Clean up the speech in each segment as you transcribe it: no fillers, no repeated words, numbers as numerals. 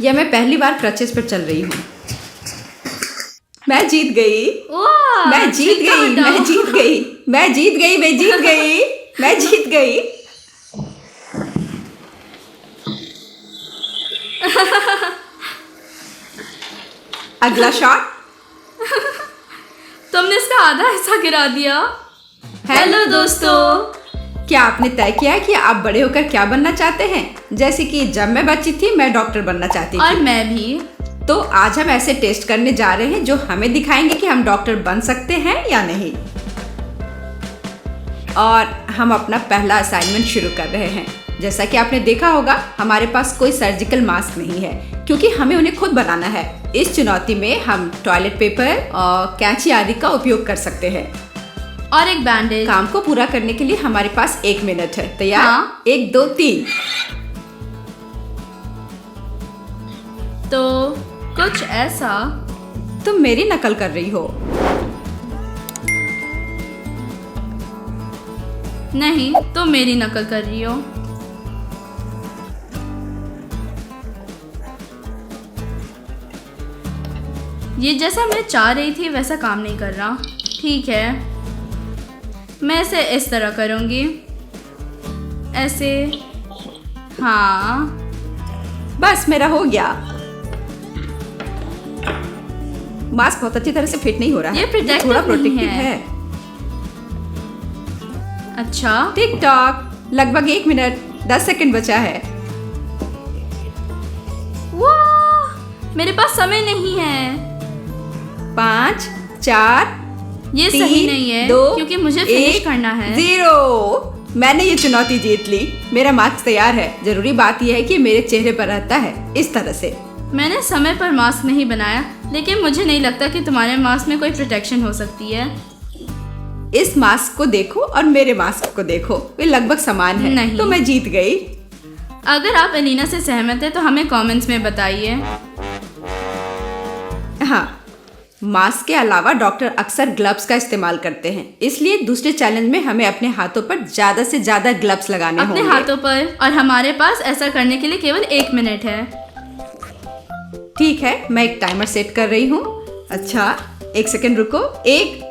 या मैं पहली बार क्रचेस पर चल रही हूँ? मैं जीत गई। वाह, मैं जीत गई। मैं जीत गई। मैं जीत गई। मैं जीत गई। मैं जीत गई। अगला शॉट। तुमने इसका आधा हिस्सा गिरा दिया। हेलो दोस्तों। क्या आपने तय किया है कि आप बड़े होकर क्या बनना चाहते हैं? जैसे कि जब मैं बच्ची थी मैं डॉक्टर बनना चाहती थी। और मैं भी। तो आज हम ऐसे टेस्ट करने जा रहे हैं जो हमें दिखाएंगे कि हम डॉक्टर बन सकते हैं या नहीं। और हम अपना पहला असाइनमेंट शुरू कर रहे हैं। जैसा कि आपने देखा होगा हमारे पास कोई सर्जिकल मास्क नहीं है क्योंकि हमें उन्हें खुद बनाना है। इस चुनौती में हम टॉयलेट पेपर और कैंची आदि का उपयोग कर सकते हैं और एक बैंडेज। काम को पूरा करने के लिए हमारे पास 1 मिनट है। तैयार? हाँ। 1 2 3। तो कुछ ऐसा। तुम मेरी नकल कर रही हो। नहीं, तुम मेरी नकल कर रही हो। ये जैसा मैं चाह रही थी वैसा काम नहीं कर रहा। ठीक है, मैं इसे इस तरह करूँगी। ऐसे। हाँ, बस मेरा हो गया। मास्क बहुत अच्छी तरह से फिट नहीं हो रहा है। ये प्रोटेक्टिव थोड़ा नहीं प्रोटेक्टिव है। है। अच्छा। Tick tock. लगभग 1 मिनट 10 सेकंड बचा है। वाह, मेरे पास समय नहीं है। 5 4 ये 3 सही नहीं है 2 क्योंकि मुझे फिनिश 1 करना है। 0। मैंने ये चुनौती जीत ली। मेरा मास्क तैयार है। जरूरी बात यह है कि मेरे चेहरे पर रहता है इस तरह से। मैंने समय पर मास्क नहीं बनाया, लेकिन मुझे नहीं लगता कि तुम्हारे मास्क में कोई प्रोटेक्शन हो सकती है। इस मास्क को देखो और मेरे मास्क को देखो, वे लगभग समान हैं। नहीं। तो मैं जीत गई। अगर आप एलिना से सहमत हैं तो हमें कमेंट्स में बताइए। हाँ, मास्क के अलावा डॉक्टर अक्सर ग्लव्स का इस्तेमाल करते हैं, इसलिए दूसरे चैलेंज में हमें अपने हाथों पर ज्यादा से ज्यादा ग्लव्स लगाने अपने होंगे। हाथों पर। और हमारे पास ऐसा करने के लिए केवल 1 मिनट है। ठीक है, मैं एक टाइमर सेट कर रही हूँ। अच्छा, 1 सेकंड रुको।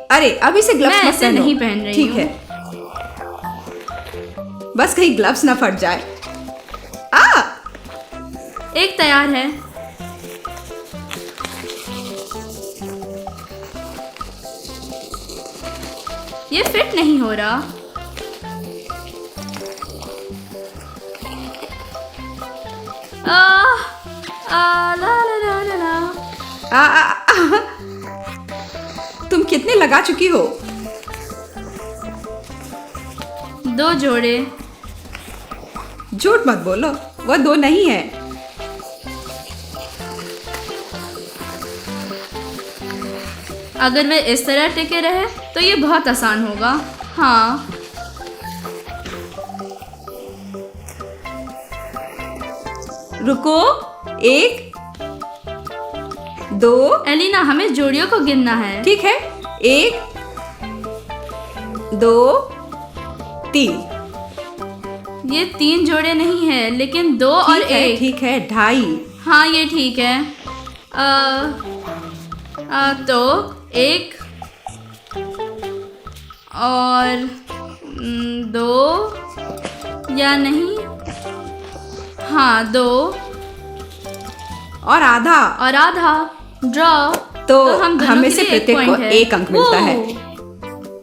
अरे अभी से ग्लव्स मैं मत ऐसे पहनो। नहीं पहन रही ठीक हूँ। है, बस कहीं ग्लव्स ना फट जाए। आ एक तैयार है। ये फिट नहीं हो रहा। ला ला ला ला ला। आ, आ, आ, तुम कितने लगा चुकी हो? 2 जोड़े। झूठ मत बोलो, वह 2 नहीं है। अगर वे इस तरह टिके रहे तो ये बहुत आसान होगा। हाँ, रुको। 1 2। एलिना, हमें जोड़ियों को गिनना है। ठीक है, 1 2 3। ये 3 जोड़े नहीं है, लेकिन 2 और 1। ठीक है, 2.5। हाँ, ये ठीक है। तो 1 और 2 या नहीं। हाँ, 2 और आधा। और आधा। ड्रॉ। तो हम दोनों हमें के से लिए प्रत्येक को पॉइंट है। 1 अंक मिलता है।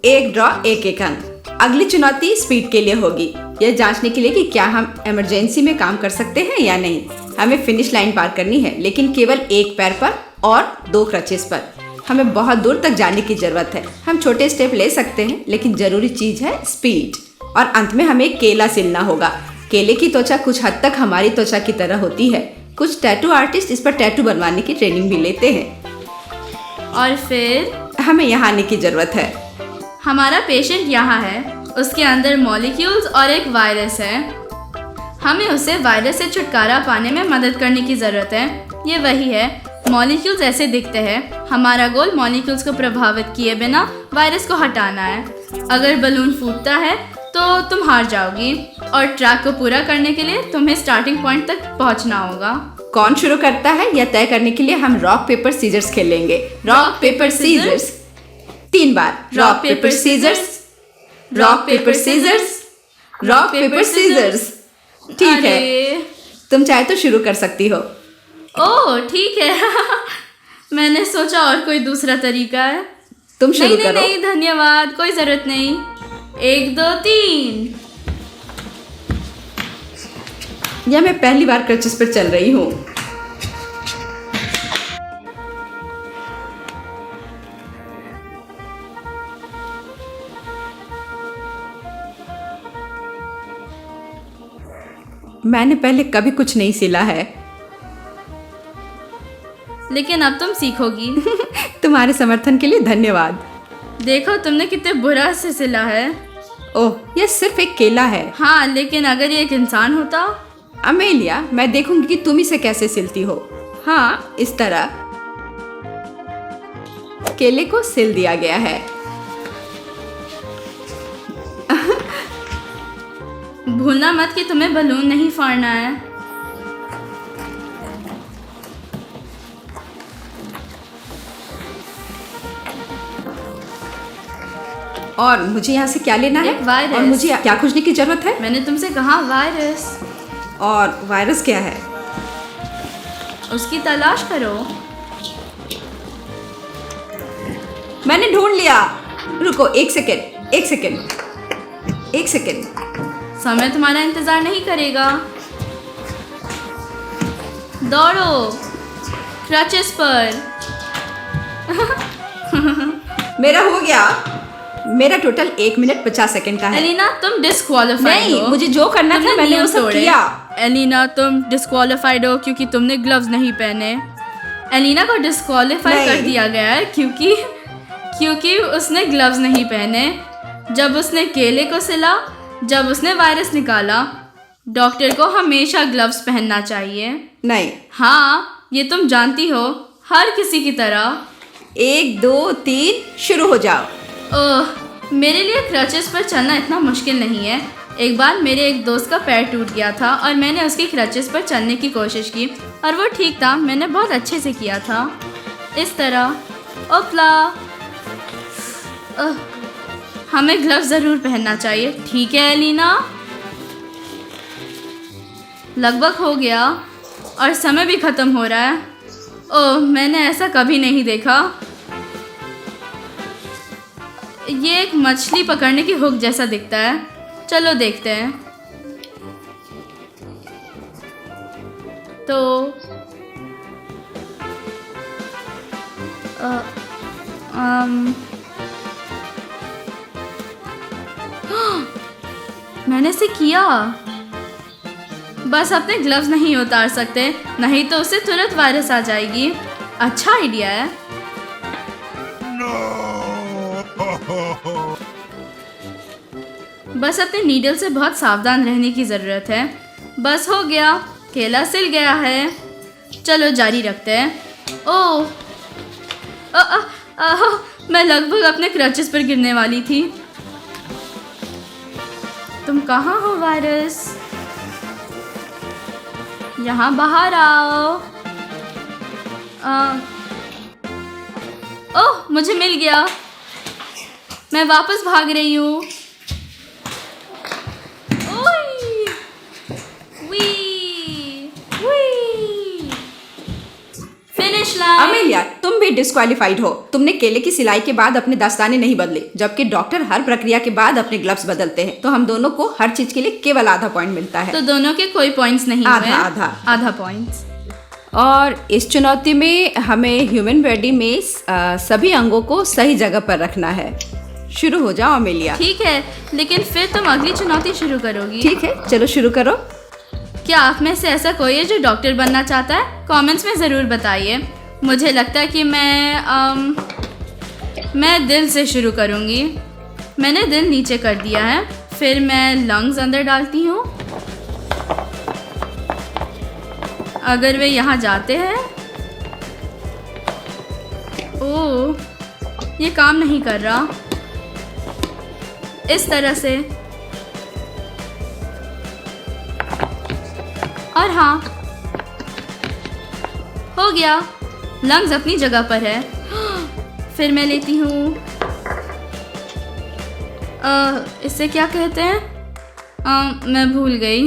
1 ड्रॉ 1 अंक। अगली चुनौती स्पीड के लिए होगी, यह जांचने के लिए कि क्या हम इमरजेंसी में काम कर सकते हैं या नहीं। हमें फिनिश लाइन पार करनी है, लेकिन केवल 1 पैर पर और 2 क्रचेस पर। हमें बहुत दूर तक जाने की जरूरत है। हम छोटे स्टेप ले सकते हैं, लेकिन जरूरी चीज है स्पीड। और अंत में हमें केला सिलना होगा। केले की त्वचा कुछ हद तक हमारी त्वचा की तरह होती है। कुछ टैटू आर्टिस्ट इस पर टैटू बनवाने की ट्रेनिंग भी लेते हैं। और फिर हमें यहाँ आने की जरूरत है। हमारा पेशेंट यहाँ है। उसके अंदर मॉलिक्यूल्स और एक वायरस है। हमें उसे वायरस से छुटकारा पाने में मदद करने की ज़रूरत है। ये वही है। मॉलिक्यूल्स ऐसे दिखते हैं। हमारा गोल मॉलिक्यूल्स को प्रभावित किए बिना वायरस को हटाना है। अगर बलून फूटता है तो तुम हार जाओगी और ट्रैक को पूरा करने के लिए तुम्हें स्टार्टिंग पॉइंट तक पहुंचना होगा। कौन शुरू करता है यह तय करने के लिए हम रॉक पेपर सीजर्स खेलेंगे। रॉक पेपर सीजर्स 3 बार। Rock paper scissors, rock paper scissors, rock paper scissors. ठीक है, अरे, तुम चाहे तो शुरू कर सकती हो। ओह ठीक है। मैंने सोचा और कोई दूसरा तरीका है। तुम शुरू नहीं करो। नहीं धन्यवाद, कोई जरूरत नहीं। 1 2 3। या मैं पहली बार क्रचेस पर चल रही हूँ। मैंने पहले कभी कुछ नहीं सिला है। लेकिन अब तुम सीखोगी। तुम्हारे समर्थन के लिए धन्यवाद। देखो तुमने कितने बुरा से सिला है। ओह, यह सिर्फ एक केला है। हाँ, लेकिन अगर ये एक इंसान होता। अमेलिया, मैं देखूंगी कि तुम इसे कैसे सिलती हो। हाँ, इस तरह केले को सिल दिया गया है। भूलना मत कि तुम्हें बलून नहीं फाड़ना है। और मुझे यहाँ से क्या लेना है? एक वायरस। और मुझे क्या खोजने की जरूरत है? मैंने तुमसे कहा वायरस। और वायरस क्या है? उसकी तलाश करो। मैंने ढूंढ लिया। रुको, एक सेकेंड, एक सेकेंड, एक सेकेंड। समय तुम्हारा इंतजार नहीं करेगा। दौड़ो क्रचेस पर। मेरा हो गया। मेरा टोटल 1 मिनट 50 सेकेंड का है। एलिना तुम डिस्क्वालिफाइड नहीं, हो। मुझे जो करना था मैंने वो सब किया। एलिना तुम डिस्क्वालिफाइड हो क्योंकि तुमने ग्लव्स नहीं पहने। एलिना को डिस्क्वालिफाई नहीं। कर दिया गया है क्योंकि उसने ग्लव्स नहीं पहने। जब उसने केले को सिला, जब उसने वायरस निकाला। डॉक्टर को हमेशा ग्लव्स पहनना चाहिए। नहीं। हाँ, ये तुम जानती हो, हर किसी की तरह। 1 2 3 शुरू हो जाओ। ओह, मेरे लिए क्रचेस पर चलना इतना मुश्किल नहीं है। एक बार मेरे एक दोस्त का पैर टूट गया था और मैंने उसकी क्रचेस पर चलने की कोशिश की और वो ठीक था। मैंने बहुत अच्छे से किया था, इस तरह। ओपला, हमें ग्लव्स ज़रूर पहनना चाहिए। ठीक है एलिना, लगभग हो गया और समय भी ख़त्म हो रहा है। ओह, मैंने ऐसा कभी नहीं देखा। ये एक मछली पकड़ने की हुक जैसा दिखता है। चलो देखते हैं। तो मैंने इसे किया। बस अपने ग्लव्स नहीं उतार सकते, नहीं तो उसे तुरंत वायरस आ जाएगी। अच्छा आइडिया है। बस अपने नीडल से बहुत सावधान रहने की ज़रूरत है। बस हो गया, केला सिल गया है। चलो जारी रखते हैं। ओह, मैं लगभग अपने क्रचेस पर गिरने वाली थी। तुम कहाँ हो वायरस? यहाँ बाहर आओ। ओह, मुझे मिल गया। मैं वापस भाग रही हूँ। Finish line. अमेलिया, तुम भी डिस्क्वालीफाइड हो। तुमने केले की सिलाई के बाद अपने दस्ताने नहीं बदले, जबकि डॉक्टर हर प्रक्रिया के बाद अपने ग्लव्स बदलते हैं। तो हम दोनों को हर चीज के लिए केवल आधा पॉइंट मिलता है। तो दोनों के कोई पॉइंट्स नहीं हुए। आधा पॉइंट्स। और इस चुनौती में हमें ह्यूमन बॉडी में सभी अंगों को सही जगह पर रखना है। शुरू हो जाओ अमेलिया। ठीक है, लेकिन फिर तुम अगली चुनौती शुरू करोगी। ठीक है, चलो शुरू करो। क्या आप में से ऐसा कोई है जो डॉक्टर बनना चाहता है? कमेंट्स में ज़रूर बताइए। मुझे लगता है कि मैं दिल से शुरू करूँगी। मैंने दिल नीचे कर दिया है। फिर मैं लंग्स अंदर डालती हूँ। अगर वे यहाँ जाते हैं। ओह, ये काम नहीं कर रहा। इस तरह से। और हाँ, हो गया, लंग्स अपनी जगह पर है। फिर मैं लेती हूँ, इसे क्या कहते हैं? मैं भूल गई।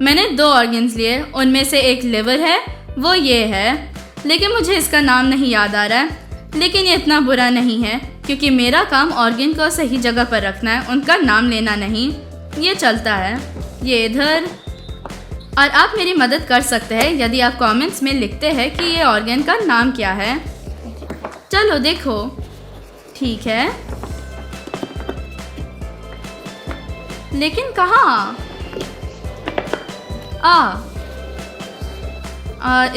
मैंने 2 ऑर्गन्स लिए, उनमें से एक लिवर है, वो ये है, लेकिन मुझे इसका नाम नहीं याद आ रहा है। लेकिन ये इतना बुरा नहीं है क्योंकि मेरा काम ऑर्गन को सही जगह पर रखना है, उनका नाम लेना नहीं। ये चलता है, ये इधर। और आप मेरी मदद कर सकते हैं यदि आप कमेंट्स में लिखते हैं कि ये ऑर्गन का नाम क्या है। चलो देखो। ठीक है, लेकिन कहाँ?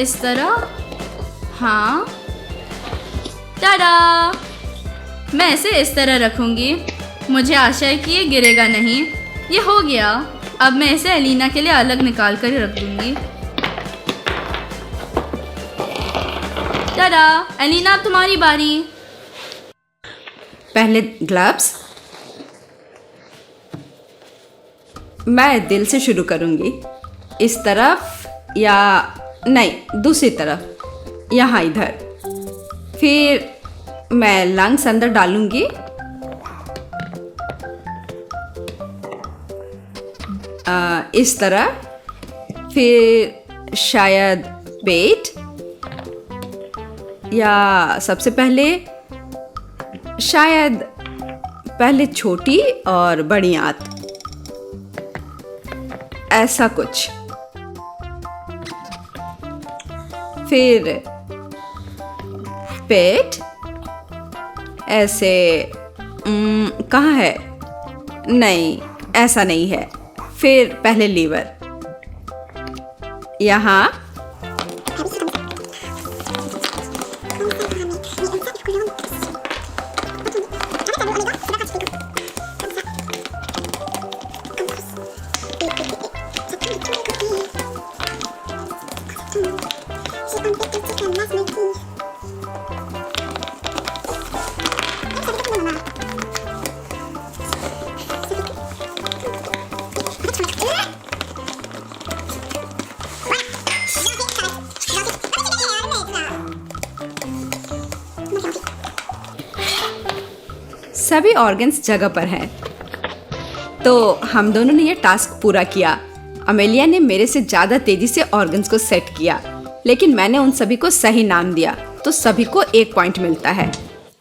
इस तरह। हाँ, टाडा! मैं इसे इस तरह रखूँगी। मुझे आशा है कि ये गिरेगा नहीं। ये हो गया। अब मैं इसे एलिना के लिए अलग निकाल कर रख दूँगी। टाडा! एलिना, तुम्हारी बारी। पहले ग्लव्स। मैं दिल से शुरू करूँगी। इस तरफ या नहीं, दूसरी तरफ, यहाँ इधर। फिर मैं लंग्स अंदर डालूँगी। इस तरह। फिर शायद पेट, या सबसे पहले शायद पहले छोटी और बड़ी आंत, ऐसा कुछ। फिर पेट ऐसे। कहाँ है? नहीं, ऐसा नहीं है। फिर पहले लीवर यहाँ। सभी ऑर्गन्स जगह पर हैं। तो हम दोनों ने ये टास्क पूरा किया। अमेलिया ने मेरे से ज़्यादा तेज़ी से ऑर्गन्स को सेट किया, लेकिन मैंने उन सभी को सही नाम दिया, तो सभी को 1 पॉइंट मिलता है।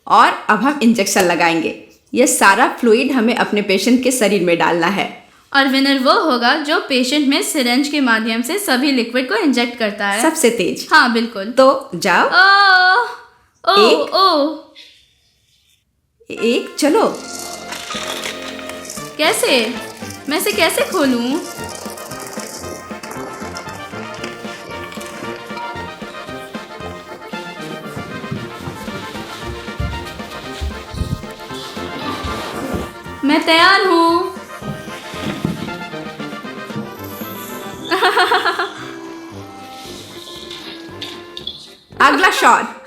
और अब हम इंजेक्शन लगाएंगे। यह सारा फ्लूइड हमें अपने पेशेंट के शरीर में डालना है। और विनर वो होगा जो पेशेंट में सिरिंज के माध्यम से सभी लिक्विड को इंजेक्ट करता है। सबसे तेज। हाँ, बिल्कुल। तो जाओ। एक चलो। कैसे? मैं इसे कैसे खोलूं? मैं तैयार हूँ। अगला शॉट।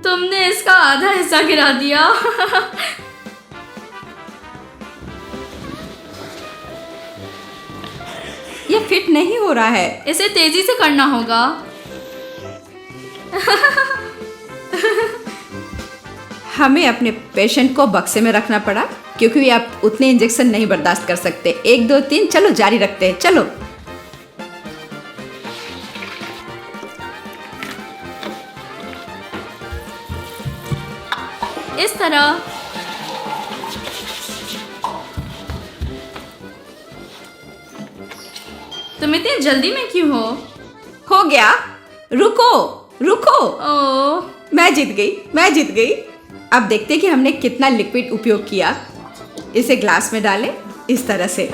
तुमने इसका आधा हिस्सा गिरा दिया। ये फिट नहीं हो रहा है। इसे तेजी से करना होगा। हमें अपने पेशेंट को बक्से में रखना पड़ा क्योंकि आप उतने इंजेक्शन नहीं बर्दाश्त कर सकते। 1 2 3, चलो जारी रखते हैं। चलो। इस तरह। तुम इतनी जल्दी में क्यों हो गया। रुको रुको। ओह, मैं जीत गई। अब देखते हैं कि हमने कितना लिक्विड उपयोग किया। इसे ग्लास में डालें इस तरह से।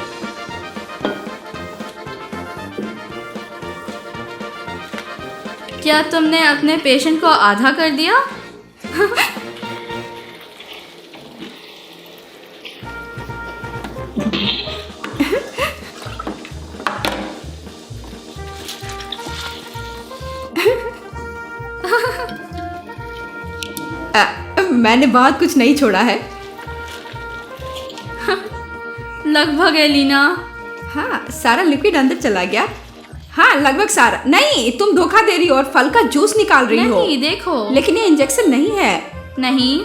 क्या तुमने अपने पेशेंट को आधा कर दिया? मैंने बहुत कुछ नहीं छोड़ा है। लगभग एलिना। हाँ, सारा लिक्विड अंदर चला गया। हाँ लगभग सारा। नहीं, तुम धोखा दे रही हो और फल का जूस निकाल रही हो। नहीं, देखो। लेकिन ये इंजेक्शन नहीं है। नहीं।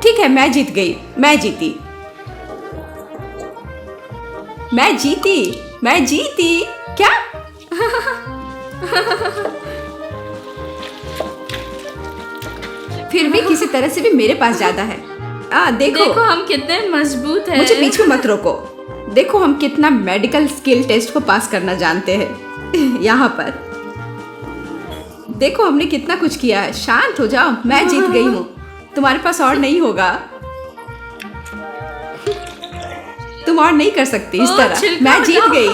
ठीक है, मैं जीत गई। मैं जीती। मैं जीती। मैं जीती। क्या? फिर भी किसी तरह से भी मेरे पास ज्यादा है। देखो हम कितने मजबूत हैं। मुझे पीछे मत रोको। देखो हम कितना मेडिकल स्किल टेस्ट को पास करना जानते हैं। यहाँ पर देखो हमने कितना कुछ किया है। शांत हो जाओ, मैं जीत गई हूँ। तुम्हारे पास और नहीं होगा। तुम और नहीं कर सकती इस तरह। मैं जीत गई।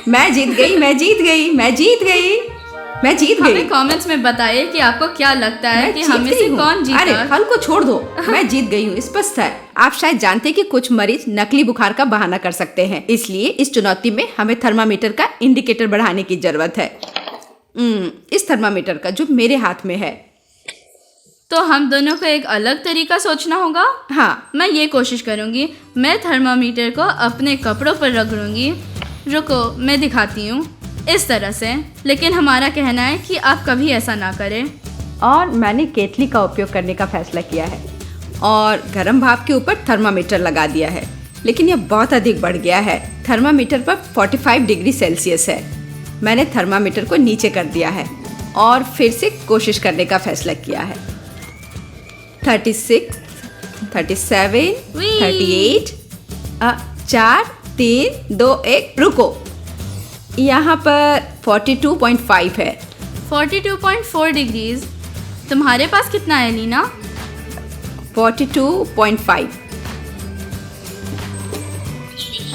मैं जीत गई। मैं जीत गई। मैं जीत गई। मैं जीत गई। हमें कमेंट्स में बताइए कि आपको क्या लगता है कि हम में से कौन जीता। अरे फल को छोड़ दो। मैं जीत गई हूँ, स्पष्ट है। आप शायद जानते हैं कि कुछ मरीज नकली बुखार का बहाना कर सकते हैं, इसलिए इस चुनौती में हमें थर्मामीटर का इंडिकेटर बढ़ाने की जरूरत है। इस थर्मामीटर का जो मेरे हाथ में है। तो हम दोनों को एक अलग तरीका सोचना होगा। हाँ, मैं ये कोशिश करूंगी। मैं थर्मामीटर को अपने कपड़ों पर रगड़ूंगी। रुको, मैं दिखाती हूँ। इस तरह से। लेकिन हमारा कहना है कि आप कभी ऐसा ना करें। और मैंने केतली का उपयोग करने का फैसला किया है और गर्म भाप के ऊपर थर्मामीटर लगा दिया है। लेकिन यह बहुत अधिक बढ़ गया है। थर्मामीटर पर 45 डिग्री सेल्सियस है। मैंने थर्मामीटर को नीचे कर दिया है और फिर से कोशिश करने का फैसला किया है। 36, 37, 38, 4, 3, 2, 1, रुको। यहाँ पर 42.5 है। 42.4 डिग्रीज। तुम्हारे पास कितना है लीना? 42.5।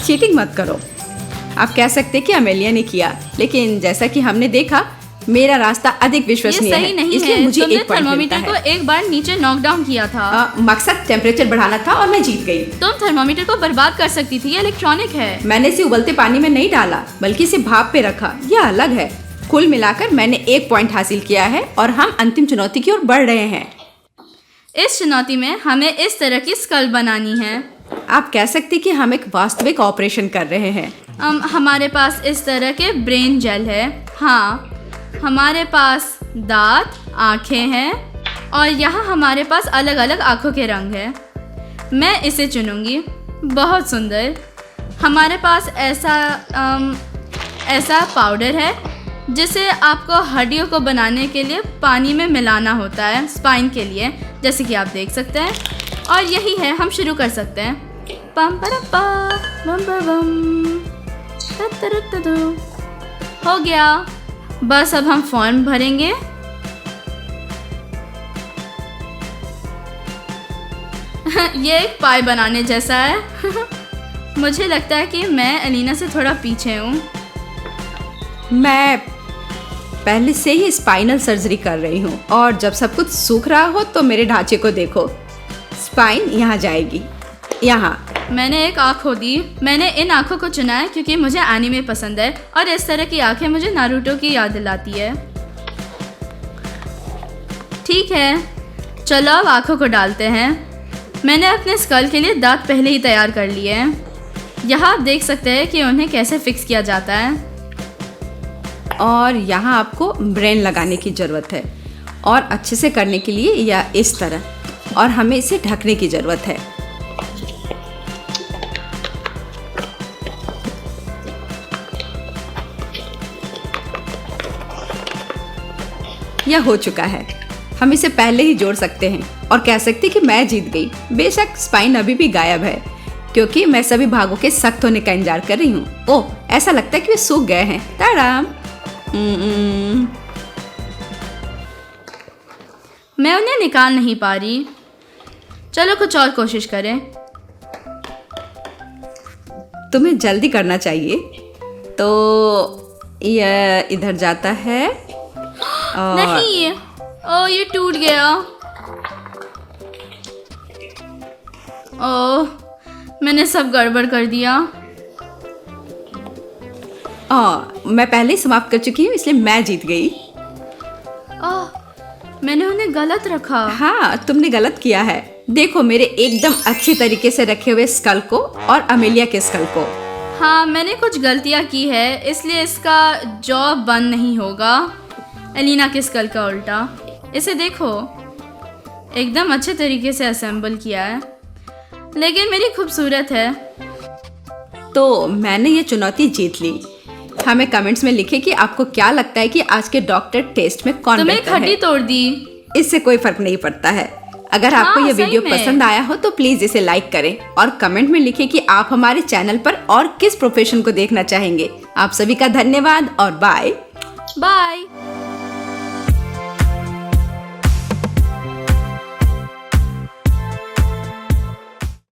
चीटिंग मत करो। आप कह सकते कि अमेलिया ने किया, लेकिन जैसा कि हमने देखा मेरा रास्ता अधिक विश्वसनीय है। नहीं इसलिए है। मुझे तुमने एक पॉइंट मिलता थर्मामीटर है। को एक बार नीचे नॉक डाउन किया था। मकसद टेम्परेचर बढ़ाना था और मैं जीत गई। तुम थर्मामीटर को बर्बाद कर सकती थी। ये इलेक्ट्रॉनिक है। मैंने इसे उबलते पानी में नहीं डाला, बल्कि इसे भाप पे रखा। यह अलग है। कुल मिलाकर मैंने 1 पॉइंट हासिल किया है और हम अंतिम चुनौती की ओर बढ़ रहे हैं। इस चुनौती में हमें इस तरह की स्कल बनानी है। आप कह सकते कि हम एक वास्तविक ऑपरेशन कर रहे हैं। हमारे पास इस तरह के ब्रेन जेल है। हाँ, हमारे पास दांत, आँखें हैं और यहाँ हमारे पास अलग अलग आँखों के रंग हैं। मैं इसे चुनूँगी। बहुत सुंदर। हमारे पास ऐसा पाउडर है जिसे आपको हड्डियों को बनाने के लिए पानी में मिलाना होता है, स्पाइन के लिए, जैसे कि आप देख सकते हैं। और यही है, हम शुरू कर सकते हैं। पम परप्पा बम बम ततरतदो। हो गया। बस अब हम फॉर्म भरेंगे। ये एक पाई बनाने जैसा है। मुझे लगता है कि मैं एलिना से थोड़ा पीछे हूँ। मैं पहले से ही स्पाइनल सर्जरी कर रही हूँ और जब सब कुछ सूख रहा हो तो मेरे ढांचे को देखो। स्पाइन यहाँ जाएगी, यहाँ। मैंने एक आँख खो दी। मैंने इन आँखों को चुना है क्योंकि मुझे एनीमे पसंद है और इस तरह की आँखें मुझे नारुतो की याद दिलाती है। ठीक है, चलो अब आँखों को डालते हैं। मैंने अपने स्कल के लिए दांत पहले ही तैयार कर लिए हैं। यहाँ आप देख सकते हैं कि उन्हें कैसे फिक्स किया जाता है। और यहाँ आपको ब्रेन लगाने की ज़रूरत है और अच्छे से करने के लिए या इस तरह, और हमें इसे ढकने की ज़रूरत है। यह हो चुका है। हम इसे पहले ही जोड़ सकते हैं और कह सकते कि मैं जीत गई। बेशक स्पाइन अभी भी गायब है क्योंकि मैं सभी भागों के सख्त होने का इंतजार कर रही हूँ। ओह, ऐसा लगता है कि वे सूख गए हैं। ताड़ाम। मैं उन्हें निकाल नहीं पा रही। चलो कुछ और कोशिश करें। तुम्हें जल्दी करना चाहिए। तो यह इधर जाता है और नहीं, ओह ये टूट गया। ओह, मैंने सब गड़बड़ कर दिया। मैं पहले ही समाप्त कर चुकी हूँ, इसलिए मैं जीत गई। ओह, मैंने उन्हें गलत रखा। हाँ, तुमने गलत किया है। देखो मेरे एकदम अच्छे तरीके से रखे हुए स्कल को और अमेलिया के स्कल को। हाँ, मैंने कुछ गलतियाँ की है, इसलिए इसका जॉब बंद नहीं होगा। एलिना के स्कल का उल्टा। इसे देखो, एकदम अच्छे तरीके से असेंबल किया है, लेकिन मेरी खूबसूरत है। तो मैंने ये चुनौती जीत ली। हमें कमेंट्स में लिखें कि आपको क्या लगता है कि आज के डॉक्टर टेस्ट में कौन तुमने बेहतर है। खड्डी तोड़ दी। इससे कोई फर्क नहीं पड़ता है। अगर आपको हाँ, ये सही वीडियो में। पसंद आया हो तो प्लीज इसे लाइक करें और कमेंट में लिखें कि आप हमारे चैनल पर और किस प्रोफेशन को देखना चाहेंगे। आप सभी का धन्यवाद और बाय। बाय।